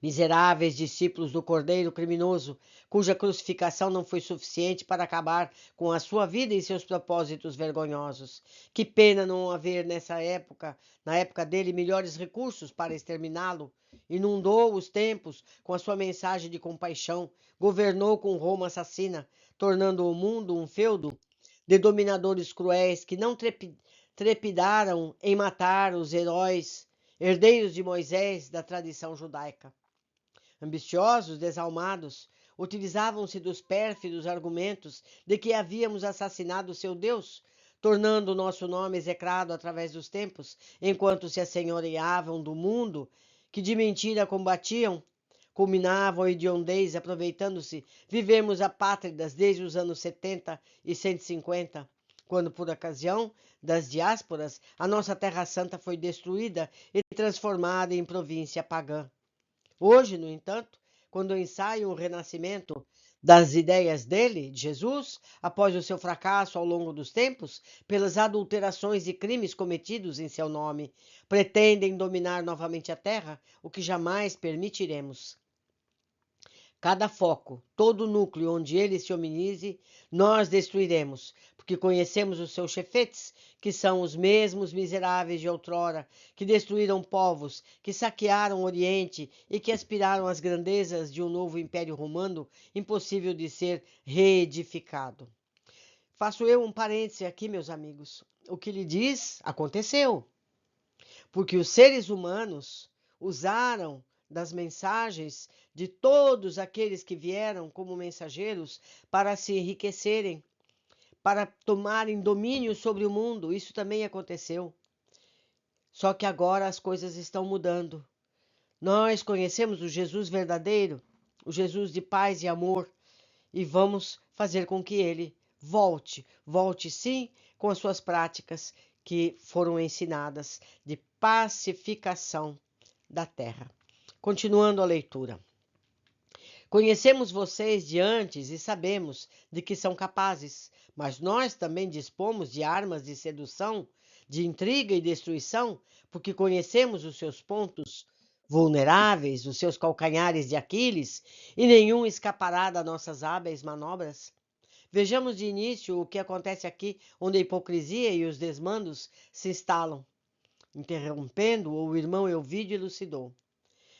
Miseráveis discípulos do Cordeiro criminoso, cuja crucificação não foi suficiente para acabar com a sua vida e seus propósitos vergonhosos. Que pena não haver na época dele, melhores recursos para exterminá-lo. Inundou os tempos com a sua mensagem de compaixão, governou com Roma assassina, tornando o mundo um feudo de dominadores cruéis que não trepidaram em matar os heróis, herdeiros de Moisés da tradição judaica. Ambiciosos, desalmados, utilizavam-se dos pérfidos argumentos de que havíamos assassinado seu Deus, tornando o nosso nome execrado através dos tempos, enquanto se assenhoreavam do mundo que de mentira combatiam, culminavam a hediondez, aproveitando-se, vivemos apátridas desde os anos 70 e 150, quando, por ocasião das diásporas, a nossa Terra Santa foi destruída e transformada em província pagã. Hoje, no entanto, quando ensaio o renascimento das ideias dele, de Jesus, após o seu fracasso ao longo dos tempos, pelas adulterações e crimes cometidos em seu nome, pretendem dominar novamente a terra, o que jamais permitiremos. Cada foco, todo núcleo onde ele se hominize, nós destruiremos, porque conhecemos os seus chefetes, que são os mesmos miseráveis de outrora, que destruíram povos, que saquearam o Oriente e que aspiraram às grandezas de um novo império romano, impossível de ser reedificado. Faço eu um parêntese aqui, meus amigos. O que lhe diz aconteceu, porque os seres humanos usaram das mensagens de todos aqueles que vieram como mensageiros para se enriquecerem, para tomarem domínio sobre o mundo. Isso também aconteceu. Só que agora as coisas estão mudando. Nós conhecemos o Jesus verdadeiro, o Jesus de paz e amor, e vamos fazer com que ele volte sim com as suas práticas que foram ensinadas de pacificação da terra. Continuando a leitura. Conhecemos vocês de antes e sabemos de que são capazes, mas nós também dispomos de armas de sedução, de intriga e destruição, porque conhecemos os seus pontos vulneráveis, os seus calcanhares de Aquiles, e nenhum escapará das nossas hábeis manobras. Vejamos de início o que acontece aqui, onde a hipocrisia e os desmandos se instalam. Interrompendo-o, o irmão Elvídio elucidou.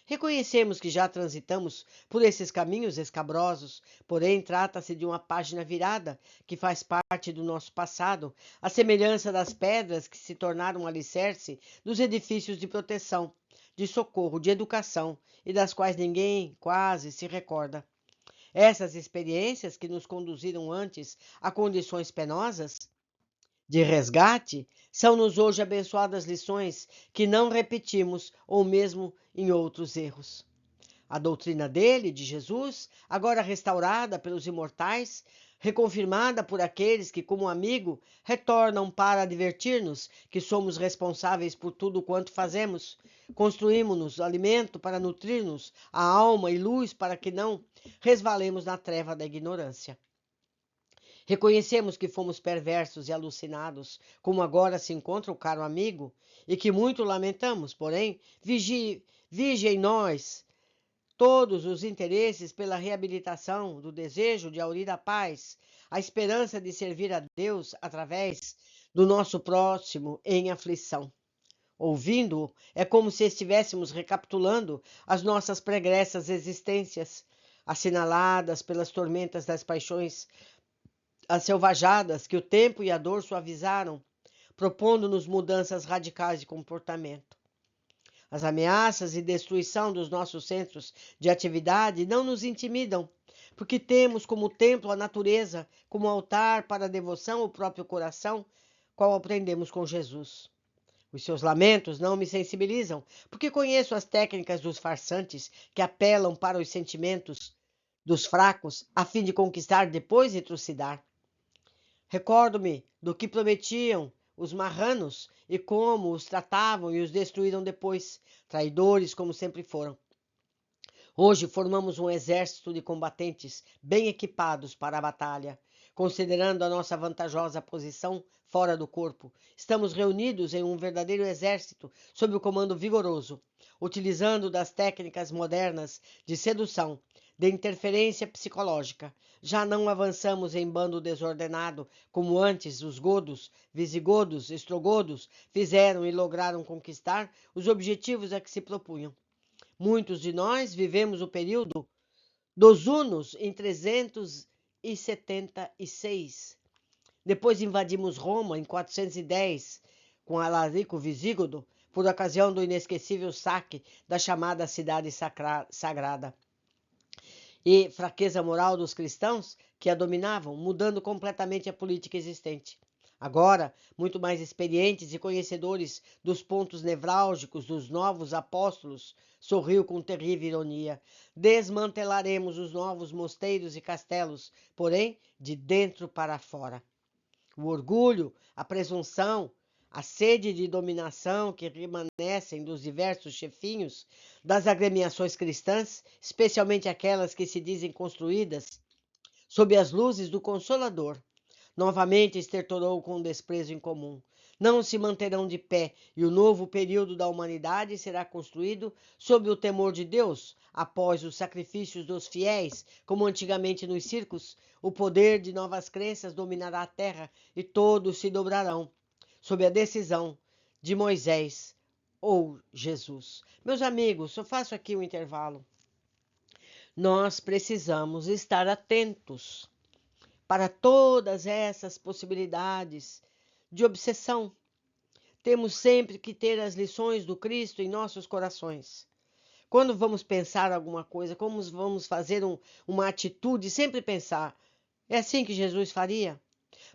Reconhecemos que já transitamos por esses caminhos escabrosos, porém trata-se de uma página virada que faz parte do nosso passado, à semelhança das pedras que se tornaram alicerce dos edifícios de proteção, de socorro, de educação e das quais ninguém quase se recorda. Essas experiências que nos conduziram antes a condições penosas de resgate, são-nos hoje abençoadas lições que não repetimos ou mesmo em outros erros. A doutrina dele, de Jesus, agora restaurada pelos imortais, reconfirmada por aqueles que, como amigo, retornam para advertir-nos que somos responsáveis por tudo quanto fazemos. Construímos-nos alimento para nutrir-nos, a alma e luz para que não resvalemos na treva da ignorância. Reconhecemos que fomos perversos e alucinados, como agora se encontra o caro amigo, e que muito lamentamos, porém, vigie em nós todos os interesses pela reabilitação do desejo de aurir a paz, a esperança de servir a Deus através do nosso próximo em aflição. Ouvindo-o, é como se estivéssemos recapitulando as nossas pregressas existências, assinaladas pelas tormentas das paixões asselvajadas que o tempo e a dor suavizaram, propondo-nos mudanças radicais de comportamento. As ameaças e destruição dos nossos centros de atividade não nos intimidam, porque temos como templo a natureza, como altar para a devoção o próprio coração, qual aprendemos com Jesus. Os seus lamentos não me sensibilizam, porque conheço as técnicas dos farsantes que apelam para os sentimentos dos fracos, a fim de conquistar depois e trucidar. Recordo-me do que prometiam os marranos e como os tratavam e os destruíram depois, traidores como sempre foram. Hoje formamos um exército de combatentes bem equipados para a batalha. considerando a nossa vantajosa posição fora do corpo. Estamos reunidos em um verdadeiro exército sob o comando vigoroso, utilizando das técnicas modernas de sedução, de interferência psicológica. Já não avançamos em bando desordenado, como antes os godos, visigodos, estrogodos fizeram e lograram conquistar os objetivos a que se propunham. Muitos de nós vivemos o período dos hunos em 376. Depois invadimos Roma em 410, com Alarico Visígodo, por ocasião do inesquecível saque da chamada Cidade Sagrada. E fraqueza moral dos cristãos que a dominavam, mudando completamente a política existente. Agora, muito mais experientes e conhecedores dos pontos nevrálgicos dos novos apóstolos, sorriu com terrível ironia. Desmantelaremos os novos mosteiros e castelos, porém, de dentro para fora. O orgulho, a presunção, a sede de dominação que remanescem dos diversos chefinhos das agremiações cristãs, especialmente aquelas que se dizem construídas sob as luzes do Consolador, novamente estertorou com desprezo incomum. Não se manterão de pé, e o novo período da humanidade será construído sob o temor de Deus, após os sacrifícios dos fiéis, como antigamente nos circos. O poder de novas crenças dominará a terra, e todos se dobrarão sob a decisão de Moisés ou Jesus. Meus amigos, só faço aqui um intervalo. Nós precisamos estar atentos para todas essas possibilidades de obsessão. Temos sempre que ter as lições do Cristo em nossos corações. Quando vamos pensar alguma coisa, como vamos fazer uma atitude, sempre pensar, é assim que Jesus faria?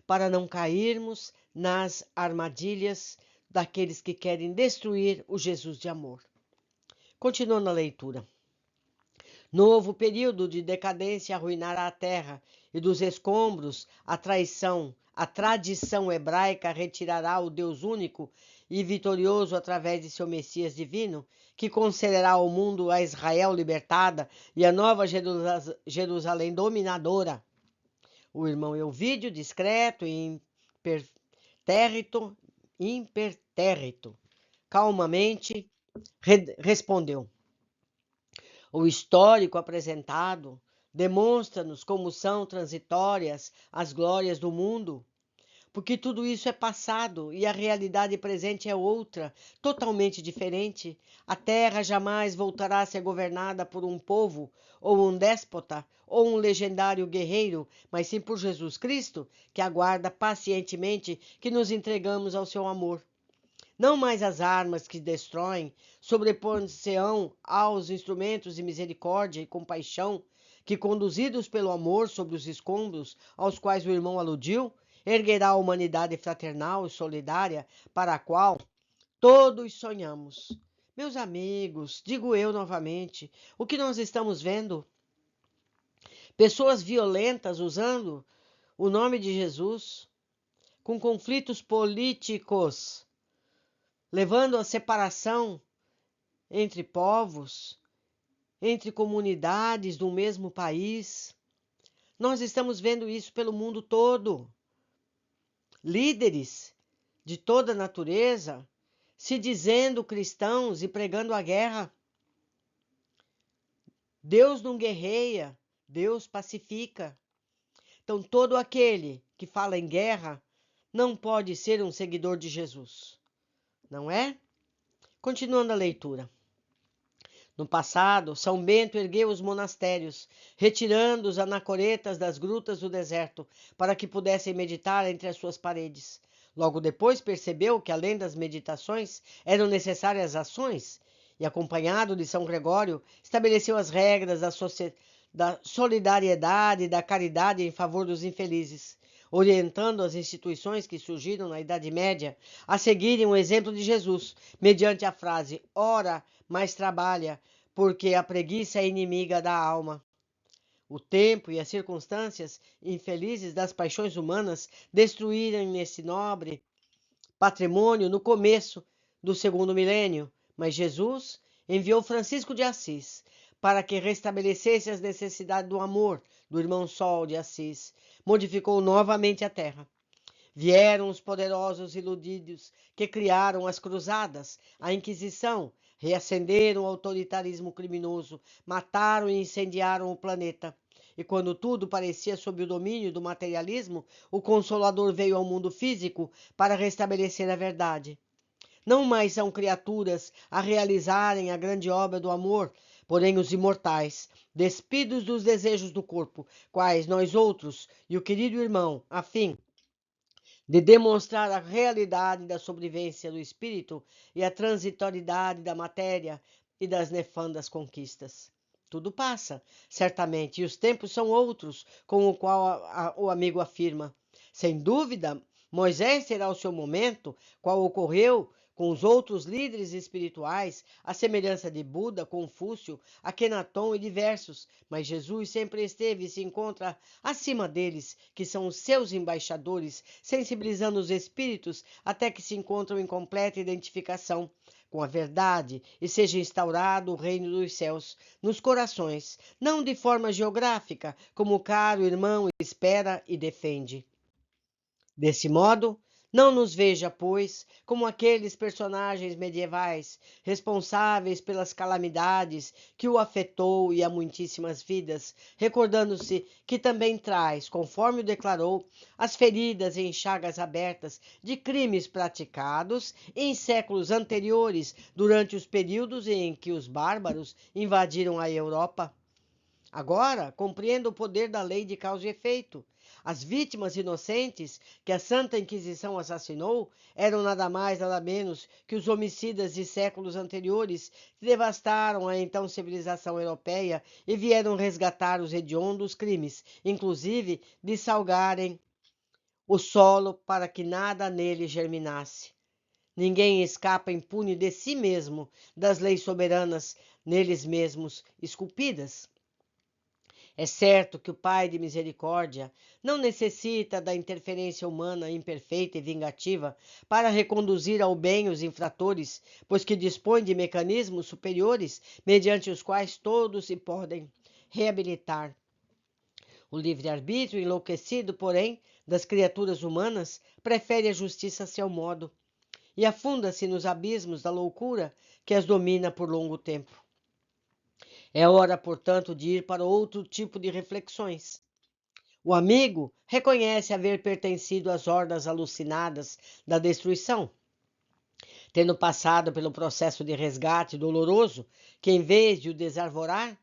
Para não cairmos nas armadilhas daqueles que querem destruir o Jesus de amor. Continuando a leitura. Novo período de decadência arruinará a terra, e dos escombros a tradição hebraica retirará o Deus único e vitorioso através de seu Messias divino, que concederá ao mundo a Israel libertada e a nova Jerusalém dominadora. O irmão Elvídio, discreto e impertérrito, calmamente respondeu. O histórico apresentado demonstra-nos como são transitórias as glórias do mundo, porque tudo isso é passado e a realidade presente é outra, totalmente diferente. A terra jamais voltará a ser governada por um povo, ou um déspota, ou um legendário guerreiro, mas sim por Jesus Cristo, que aguarda pacientemente que nos entregamos ao seu amor. Não mais as armas que destroem, sobrepor-se-ão aos instrumentos de misericórdia e compaixão, que, conduzidos pelo amor sobre os escombros aos quais o irmão aludiu, erguerá a humanidade fraternal e solidária para a qual todos sonhamos. Meus amigos, digo eu novamente, o que nós estamos vendo? Pessoas violentas usando o nome de Jesus, com conflitos políticos, levando à separação entre povos, entre comunidades do mesmo país. Nós estamos vendo isso pelo mundo todo. Líderes de toda natureza se dizendo cristãos e pregando a guerra. Deus não guerreia, Deus pacifica. Então, todo aquele que fala em guerra não pode ser um seguidor de Jesus, não é? Continuando a leitura. No passado, São Bento ergueu os monastérios, retirando os anacoretas das grutas do deserto, para que pudessem meditar entre as suas paredes. Logo depois percebeu que, além das meditações, eram necessárias ações, e, acompanhado de São Gregório, estabeleceu as regras da solidariedade e da caridade em favor dos infelizes, orientando as instituições que surgiram na Idade Média a seguirem o exemplo de Jesus, mediante a frase: ora, mas trabalha, porque a preguiça é inimiga da alma. O tempo e as circunstâncias infelizes das paixões humanas destruíram nesse nobre patrimônio no começo do segundo milênio, mas Jesus enviou Francisco de Assis para que restabelecesse as necessidades do amor do irmão Sol de Assis, modificou novamente a terra. Vieram os poderosos iludidos que criaram as cruzadas, a Inquisição, reacenderam o autoritarismo criminoso, mataram e incendiaram o planeta. E quando tudo parecia sob o domínio do materialismo, o Consolador veio ao mundo físico para restabelecer a verdade. Não mais são criaturas a realizarem a grande obra do amor, porém os imortais, despidos dos desejos do corpo, quais nós outros e o querido irmão, a fim de demonstrar a realidade da sobrevivência do espírito e a transitoriedade da matéria e das nefandas conquistas. Tudo passa, certamente, e os tempos são outros, com o qual o amigo afirma. Sem dúvida, Moisés terá o seu momento, qual ocorreu com os outros líderes espirituais, à semelhança de Buda, Confúcio, Akenaton e diversos, mas Jesus sempre esteve e se encontra acima deles, que são os seus embaixadores, sensibilizando os espíritos até que se encontram em completa identificação com a verdade e seja instaurado o reino dos céus nos corações, não de forma geográfica, como o caro irmão espera e defende. Desse modo, não nos veja, pois, como aqueles personagens medievais responsáveis pelas calamidades que o afetou e a muitíssimas vidas, recordando-se que também traz, conforme o declarou, as feridas e chagas abertas de crimes praticados em séculos anteriores, durante os períodos em que os bárbaros invadiram a Europa. Agora, compreendo o poder da lei de causa e efeito. As vítimas inocentes que a Santa Inquisição assassinou eram nada mais, nada menos que os homicidas de séculos anteriores que devastaram a então civilização europeia e vieram resgatar os hediondos crimes, inclusive de salgarem o solo para que nada nele germinasse. Ninguém escapa impune de si mesmo das leis soberanas neles mesmos esculpidas. É certo que o Pai de misericórdia não necessita da interferência humana imperfeita e vingativa para reconduzir ao bem os infratores, pois que dispõe de mecanismos superiores mediante os quais todos se podem reabilitar. O livre-arbítrio enlouquecido, porém, das criaturas humanas prefere a justiça a seu modo e afunda-se nos abismos da loucura que as domina por longo tempo. É hora, portanto, de ir para outro tipo de reflexões. O amigo reconhece haver pertencido às hordas alucinadas da destruição, tendo passado pelo processo de resgate doloroso, que em vez de o desarvorar,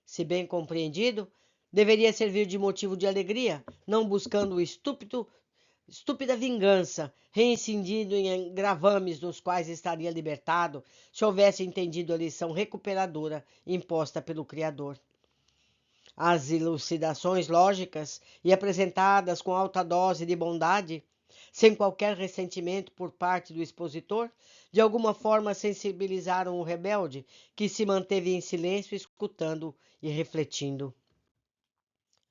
se bem compreendido, deveria servir de motivo de alegria, não buscando o estúpida vingança, reincidindo em gravames dos quais estaria libertado se houvesse entendido a lição recuperadora imposta pelo Criador. As elucidações lógicas e apresentadas com alta dose de bondade, sem qualquer ressentimento por parte do expositor, de alguma forma sensibilizaram o rebelde, que se manteve em silêncio, escutando e refletindo.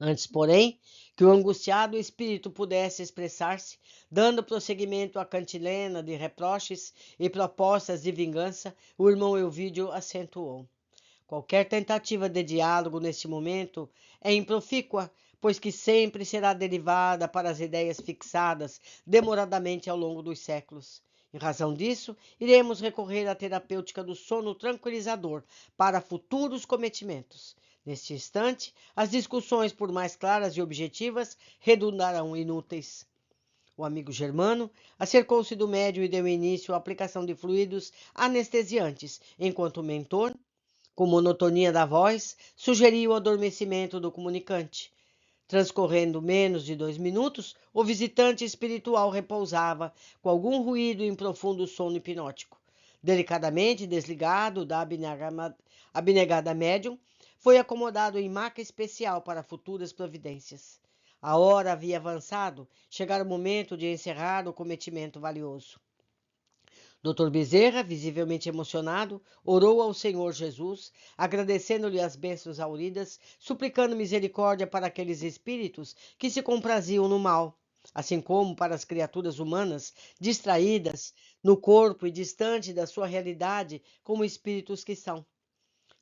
Antes, porém, que o angustiado espírito pudesse expressar-se, dando prosseguimento à cantilena de reproches e propostas de vingança, o irmão Elvídio acentuou. Qualquer tentativa de diálogo neste momento é improfícua, pois que sempre será derivada para as ideias fixadas demoradamente ao longo dos séculos. Em razão disso, iremos recorrer à terapêutica do sono tranquilizador para futuros cometimentos. Neste instante, as discussões, por mais claras e objetivas, redundarão inúteis. O amigo Germano acercou-se do médium e deu início à aplicação de fluidos anestesiantes, enquanto o mentor, com monotonia da voz, sugeriu o adormecimento do comunicante. Transcorrendo menos de 2 minutos, o visitante espiritual repousava, com algum ruído em profundo sono hipnótico. Delicadamente desligado da abnegada médium, foi acomodado em maca especial para futuras providências. A hora havia avançado, chegara o momento de encerrar o cometimento valioso. Dr. Bezerra, visivelmente emocionado, orou ao Senhor Jesus, agradecendo-lhe as bênçãos auridas, suplicando misericórdia para aqueles espíritos que se compraziam no mal, assim como para as criaturas humanas distraídas no corpo e distante da sua realidade como espíritos que são.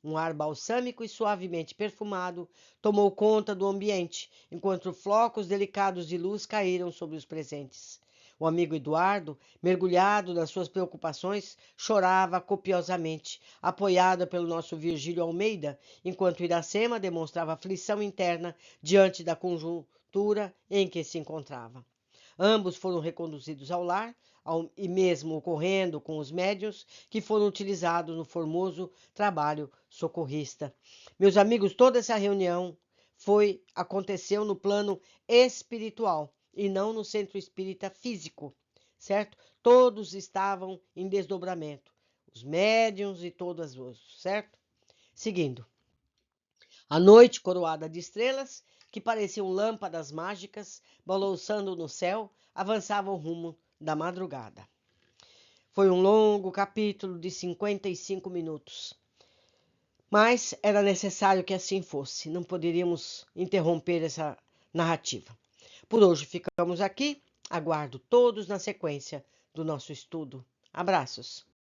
Um ar balsâmico e suavemente perfumado tomou conta do ambiente, enquanto flocos delicados de luz caíram sobre os presentes. O amigo Eduardo, mergulhado nas suas preocupações, chorava copiosamente, apoiado pelo nosso Virgílio Almeida, enquanto Iracema demonstrava aflição interna diante da conjuntura em que se encontrava. Ambos foram reconduzidos ao lar, e mesmo ocorrendo com os médiuns que foram utilizados no formoso trabalho socorrista. Meus amigos, toda essa reunião aconteceu no plano espiritual e não no centro espírita físico, certo? Todos estavam em desdobramento, os médiuns e todas os, certo? Seguindo. A noite coroada de estrelas, que pareciam lâmpadas mágicas, balouçando no céu, avançavam rumo da madrugada. Foi um longo capítulo de 55 minutos. Mas era necessário que assim fosse. Não poderíamos interromper essa narrativa. Por hoje ficamos aqui. Aguardo todos na sequência do nosso estudo. Abraços.